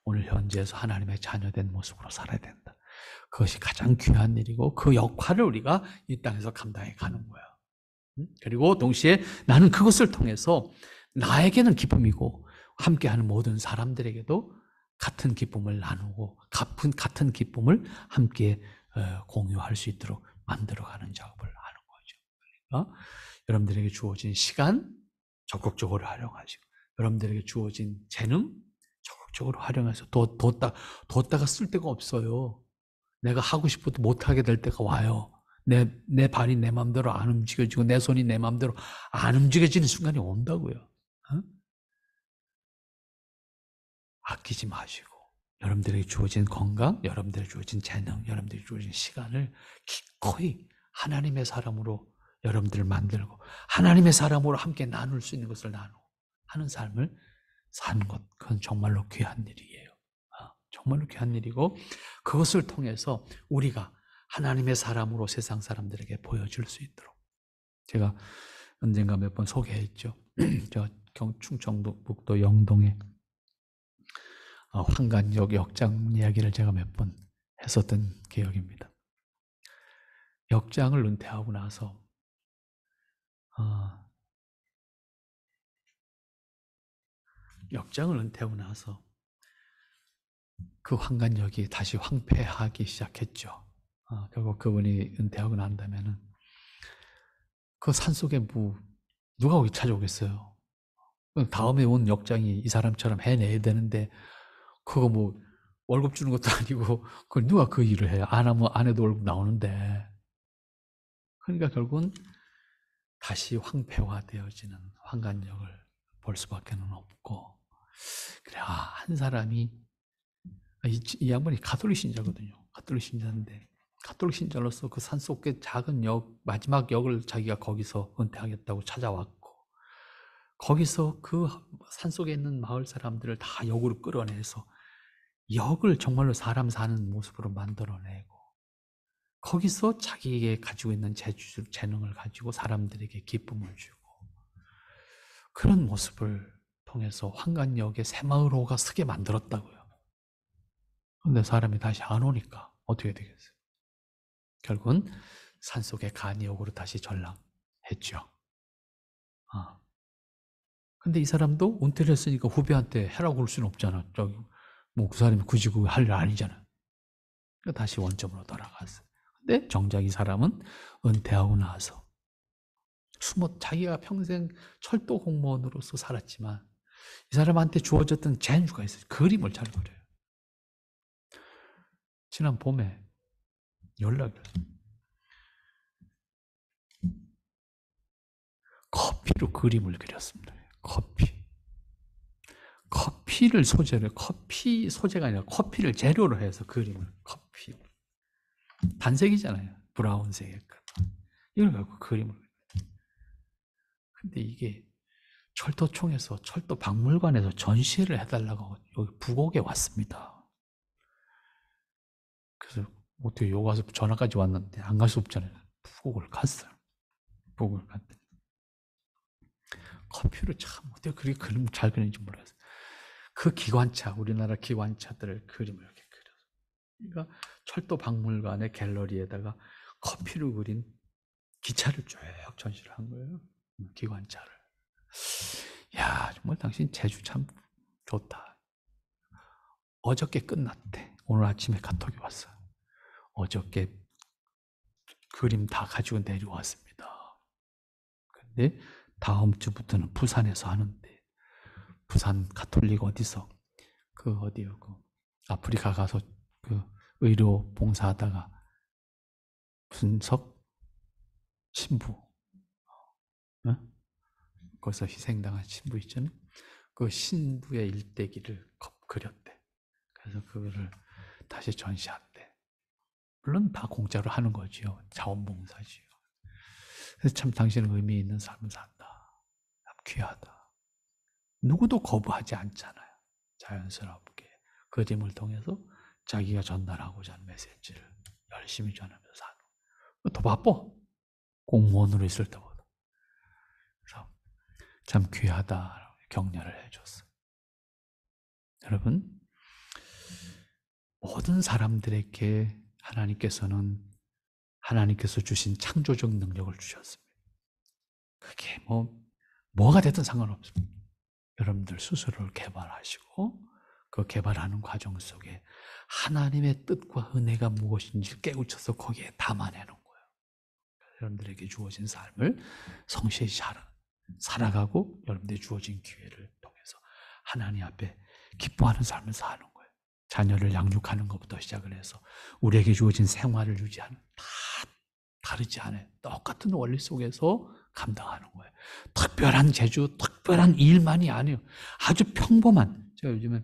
오늘 현재에서 하나님의 자녀된 모습으로 살아야 된다. 그것이 가장 귀한 일이고 그 역할을 우리가 이 땅에서 감당해 가는 거예요. 그리고 동시에 나는 그것을 통해서 나에게는 기쁨이고 함께하는 모든 사람들에게도 같은 기쁨을 나누고 같은 기쁨을 함께 공유할 수 있도록 만들어가는 작업을 하는 거죠. 그러니까 여러분들에게 주어진 시간 적극적으로 활용하시고, 여러분들에게 주어진 재능 적극적으로 활용해서 뒀다가 쓸 데가 없어요. 내가 하고 싶어도 못하게 될 때가 와요. 내 발이 내 마음대로 안 움직여지고 내 손이 내 마음대로 안 움직여지는 순간이 온다고요. 아끼지 마시고, 여러분들에게 주어진 건강, 여러분들에게 주어진 재능, 여러분들에게 주어진 시간을 기꺼이 하나님의 사람으로 여러분들을 만들고 하나님의 사람으로 함께 나눌 수 있는 것을 나누고 하는 삶을 사는 것, 그건 정말로 귀한 일이에요. 정말로 귀한 일이고, 그것을 통해서 우리가 하나님의 사람으로 세상 사람들에게 보여줄 수 있도록, 제가 언젠가 몇 번 소개했죠. 저 충청북도 영동에 황간역 역장 이야기를 제가 몇 번 했었던 기억입니다. 역장을 은퇴하고 나서 그 황간역이 다시 황폐하기 시작했죠. 결국 그분이 은퇴하고 난 다음에는 그 산속에 누가 거기 찾아오겠어요? 다음에 온 역장이 이 사람처럼 해내야 되는데 그거 월급 주는 것도 아니고 그걸 누가 그 일을 해요? 안 하면 안 해도 월급 나오는데. 그러니까 결국은 다시 황폐화되어지는 환관역을 볼 수밖에 없고, 그래, 한 사람이, 이 양반이 가톨릭 신자거든요. 가톨릭 신자인데, 가톨릭 신자로서 그 산속의 작은 마지막 역을 자기가 거기서 은퇴하겠다고 찾아왔고, 거기서 그 산속에 있는 마을 사람들을 다 역으로 끌어내서 역을 정말로 사람 사는 모습으로 만들어내고, 거기서 자기에게 가지고 있는 재능을 가지고 사람들에게 기쁨을 주고, 그런 모습을 통해서 황간역에 새마을호가 서게 만들었다고요. 그런데 사람이 다시 안 오니까 어떻게 되겠어요? 결국은 산속의 간이역으로 다시 전락했죠. 근데 이 사람도 은퇴를 했으니까 후배한테 해라고 그럴 수는 없잖아. 그 사람이 굳이 그거 할 일 아니잖아. 그러니까 다시 원점으로 돌아갔어요. 근데 정작 이 사람은 은퇴하고 나서 자기가 평생 철도 공무원으로서 살았지만 이 사람한테 주어졌던 재주가 있어요. 그림을 잘 그려요. 지난 봄에 연락이 왔어요. 커피로 그림을 그렸습니다. 커피를 소재로, 커피 소재가 아니라 커피를 재료로 해서 그림을, 커피. 단색이잖아요. 브라운색의. 이걸 갖고 그림을. 근데 이게 철도청에서, 철도박물관에서 전시회를 해달라고 여기 부곡에 왔습니다. 그래서 어떻게 여기 와서 전화까지 왔는데 안 갈 수 없잖아요. 부곡을 갔어요. 부곡을 갔더니 커피로 참 어떻게 그렇게 그림 잘 그리는지 몰랐어요. 그 기관차, 우리나라 기관차들을 그림을 이렇게 그려서. 그러니까 철도박물관의 갤러리에다가 커피로 그린 기차를 쭉 전시를 한 거예요. 기관차를. 야, 정말 당신 재주 참 좋다. 어저께 끝났대. 오늘 아침에 카톡이 왔어요. 어저께 그림 다 가지고 내려왔습니다. 근데 다음 주부터는 부산에서 하는데, 부산 가톨릭 어디서, 어디요, 아프리카 가서 의료 봉사하다가 분석 신부, 거기서 희생당한 신부 있잖아요. 그 신부의 일대기를 그렸대. 그래서 그거를 다시 전시한대. 물론 다 공짜로 하는 거지요. 자원봉사지요. 그래서 참 당신은 의미 있는 삶을 산다. 참 귀하다. 누구도 거부하지 않잖아요. 자연스럽게 그림을 통해서 자기가 전달하고자 하는 메시지를 열심히 전하면서 사는. 더 바빠. 공무원으로 있을 때보다. 그래서 참 귀하다 격려를 해줬어요. 여러분, 모든 사람들에게 하나님께서 주신 창조적 능력을 주셨습니다. 그게 뭐가 됐든 상관없습니다. 여러분들 스스로를 개발하시고 그 개발하는 과정 속에 하나님의 뜻과 은혜가 무엇인지 깨우쳐서 거기에 담아내는 거예요. 여러분들에게 주어진 삶을 성실히 살아가고 여러분들이 주어진 기회를 통해서 하나님 앞에 기뻐하는 삶을 사는 거예요. 자녀를 양육하는 것부터 시작을 해서 우리에게 주어진 생활을 유지하는 다 다르지 않아요. 똑같은 원리 속에서 감당하는 거예요. 특별한 재주, 특별한 일만이 아니에요. 아주 평범한. 제가 요즘에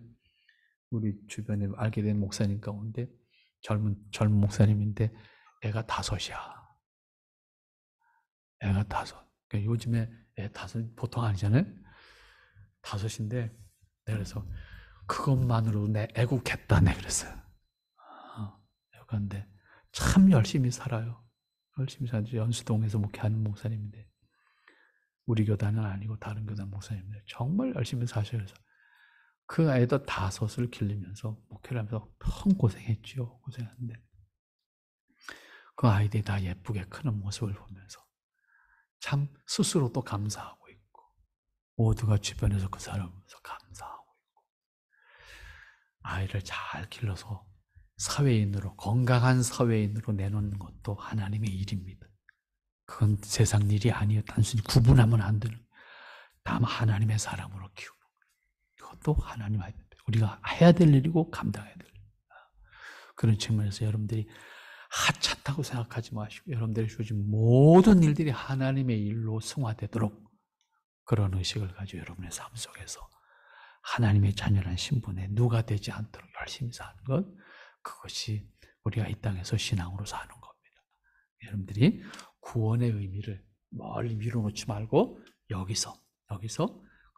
우리 주변에 알게 된 목사님 가운데 젊은 목사님인데 애가 5이야. 애가 5. 그러니까 요즘에 애 5 보통 아니잖아요. 5인데 그래서 그것만으로도 내 애국했다. 내 그랬어요. 그런데 참 열심히 살아요. 열심히 살죠. 연수동에서 목회하는 목사님인데 우리 교단은 아니고 다른 교단 목사님들 정말 열심히 사셔서 그 애들 5을 기르면서 목회를 하면서 참 고생했죠. 고생했는데 그 아이들이 다 예쁘게 크는 모습을 보면서 참 스스로도 감사하고 있고 모두가 주변에서 그 사람을 보면서 감사하고 있고 아이를 잘 길러서 사회인으로 건강한 사회인으로 내놓는 것도 하나님의 일입니다. 그건 세상 일이 아니에요. 단순히 구분하면 안 되는. 다만 하나님의 사람으로 키우는 거예요. 그것도 하나님 우리가 해야 될 일이고 감당해야 될 일. 그런 측면에서 여러분들이 하찮다고 생각하지 마시고 여러분들이 주어진 모든 일들이 하나님의 일로 승화되도록 그런 의식을 가지고 여러분의 삶 속에서 하나님의 자녀란 신분에 누가 되지 않도록 열심히 사는 것, 그것이 우리가 이 땅에서 신앙으로 사는 겁니다. 여러분들이 구원의 의미를 멀리 미뤄놓지 말고 여기서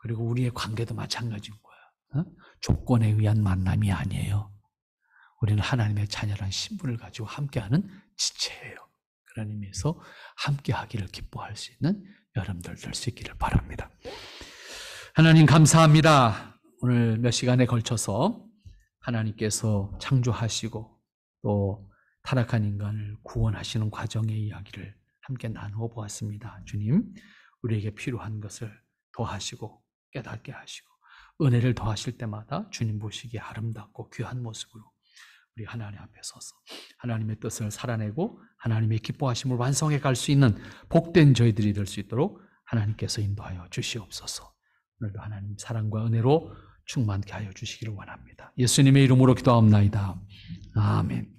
그리고 우리의 관계도 마찬가지인 거야. 조건에 의한 만남이 아니에요. 우리는 하나님의 자녀란 신분을 가지고 함께하는 지체예요. 그런 의미에서 함께하기를 기뻐할 수 있는 여러분들 될 수 있기를 바랍니다. 하나님 감사합니다. 오늘 몇 시간에 걸쳐서 하나님께서 창조하시고 또 타락한 인간을 구원하시는 과정의 이야기를 함께 나누어 보았습니다. 주님, 우리에게 필요한 것을 더하시고 깨닫게 하시고 은혜를 더하실 때마다 주님 보시기에 아름답고 귀한 모습으로 우리 하나님 앞에 서서 하나님의 뜻을 살아내고 하나님의 기뻐하심을 완성해 갈 수 있는 복된 저희들이 될 수 있도록 하나님께서 인도하여 주시옵소서. 오늘도 하나님 사랑과 은혜로 충만케 하여 주시기를 원합니다. 예수님의 이름으로 기도하옵나이다. 아멘.